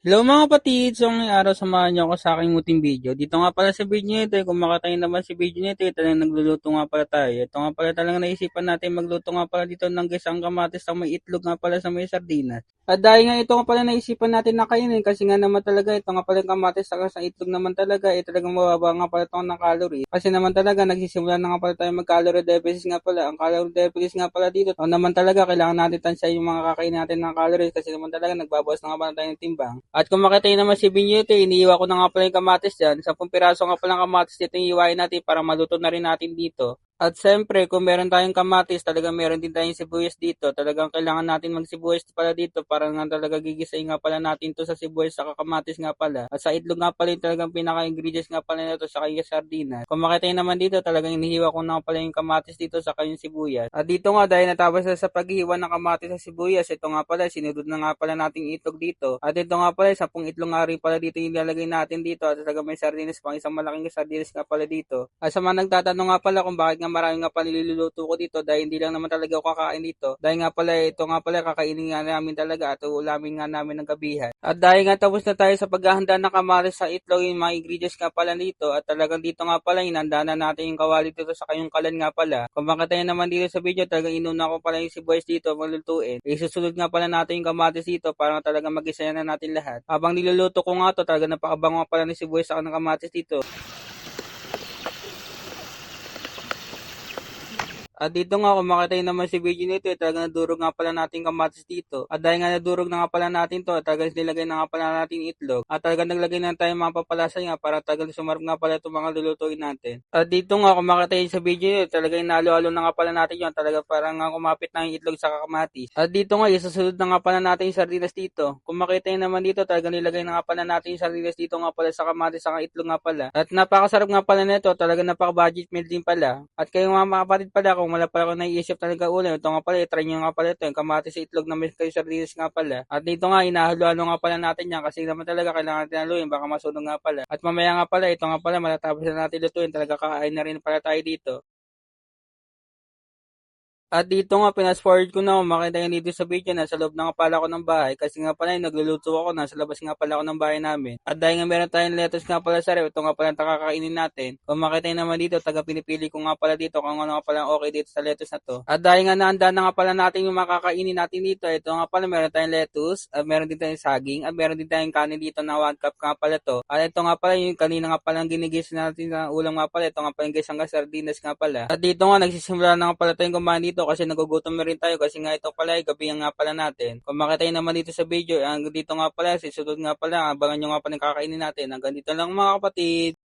Hello mga kapatid! So ngayong araw samahan niyo ako sa aking muting video. Dito nga pala sa video nito, kung makatayin naman si video nito, talagang nagluluto nga pala tayo. Ito nga pala talagang naisipan natin magluto nga pala dito ng gisang kamatis na may itlog nga pala sa may sardinas. At dahil nga ito nga pala naisipan natin na kainin kasi nga naman talaga ito nga pala yung kamatis sa itlog naman talaga, talagang mababa nga pala ito ng calorie. Kasi naman talaga nagsisimula na nga pala tayo mag-calorie deficit nga pala. Ang calorie deficit nga pala dito, naman talaga kailangan natin tansya yung mga kakain natin ng calories kasi naman talaga nagbabawas na nga pala tayo ng timbang. At kung makita nyo naman si Binyete, iniiwa ko na nga pala yung kamatis dyan. 10 piraso nga pala ng kamatis dito yung iwain natin para maluto na rin natin dito. At siyempre, kung meron tayong kamatis, talagang meron din tayong sibuyas dito. Talagang kailangan natin magsibuyas pala dito para nga talaga gigisayin nga pala natin to sa sibuyas sa kamatis nga pala. At sa itlog nga pala yung talagang pinaka-ingredients nga pala nito sa kaya sardinas. Kung makita nyo naman dito, talagang inihiwa ko na nga pala yung kamatis dito sa kayong sibuyas. At dito nga, dahil natapos na sa paghihiwa ng kamatis sa sibuyas, ito nga pala, sinudod na nga pala nating itlog dito. At ito nga pala, 10 itlog nga rin pala dito yung ilalagay natin dito. At talagang may sardinas pang isang malaking sardinas nga pala dito. At sa mga nagtatanong nga pala kung bakit nga marami nga pala niluluto ko dito dahil hindi lang naman talaga ako kakain dito. Dahil nga pala ito nga pala kakainin nga namin talaga at ulamin nga namin ng gabihan. At dahil nga tapos na tayo sa paghahanda ng kamatis sa itlog yung mga ingredients nga pala dito at talagang dito nga pala inanda na natin yung kawali dito sa kayong kalan nga pala. Kung makita nyo naman dito sa video talagang inuna ko pala yung sibuyas dito malutuin. Isusunod nga pala natin yung kamatis dito para talagang mag-isaya na natin lahat. Habang niluluto ko nga to talagang napakabango nga pala ni sibuyas sa ng kamatis dito. At dito nga kung makita nyo naman si video nito, talagang nadurog nga pala natin kamatis dito. At dahil nga nadurog na nga pala natin to, talagang nilagay na nga pala natin itlog. At talagang naglagay na tayo mga papalasa nga para talagang sumarap nga pala itong mga lulutuin natin. At dito nga kung makita nyo sa video nito, talagang inalo-alo na nga pala natin yun. Talagang parang nga kumapit na yung itlog sa kamatis. At dito nga, isusunod na nga pala natin yung sardinas dito. Kung makita nyo naman dito, talagang nilagay na nga pala natin yung sardinas dito nga pala sa kamatis sa itlog nga pala. At napakasarap nga pala nito, talagang napaka-budget meal din pala. At kayo mga kapatid pala, kung wala pala ako naiisip talaga ulam, ito nga pala, try nyo nga pala ito, yung kamatis sa itlog na may kayo sardinas nga pala. At dito nga, inahalo-halo nga pala natin yan kasi naman talaga kailangan natin haluin, baka masunog nga pala. At mamaya nga pala, ito nga pala, matatapos na natin lutuin, talaga kakain na rin pala tayo dito. At dito nga, pinas-forward ko na kung makita nyo dito sa video, nasa loob na nga pala ako ng bahay kasi nga pala nagluluto ako, nasa labas nga pala ako ng bahay namin. At dahil nga meron tayong lettuce nga pala sa ref, ito nga pala kakainin natin. Kung makita nyo naman dito, taga pinipili ko nga pala dito kung ano nga pala okay dito sa lettuce na to. At dahil nga naanda na nga pala natin yung makakainin natin dito, ito nga pala meron tayong lettuce, at meron din tayong saging, at meron din tayong kanin dito na 1 cup nga pala to. At ito nga pala yung kanina nga palang ginigis natin na ulam nga pala, ito nga pala yung gisang sardinas nga pala. At dito nga, nagsisimula na nga pala tayong kumain dito kasi nagugutom na rin tayo kasi nga ito pala ay gabi nga pala natin. Kung makita nyo naman dito sa video, dito nga pala, sisunod nga pala, abangan nyo nga pala yung kakainin natin. Hanggang dito lang mga kapatid.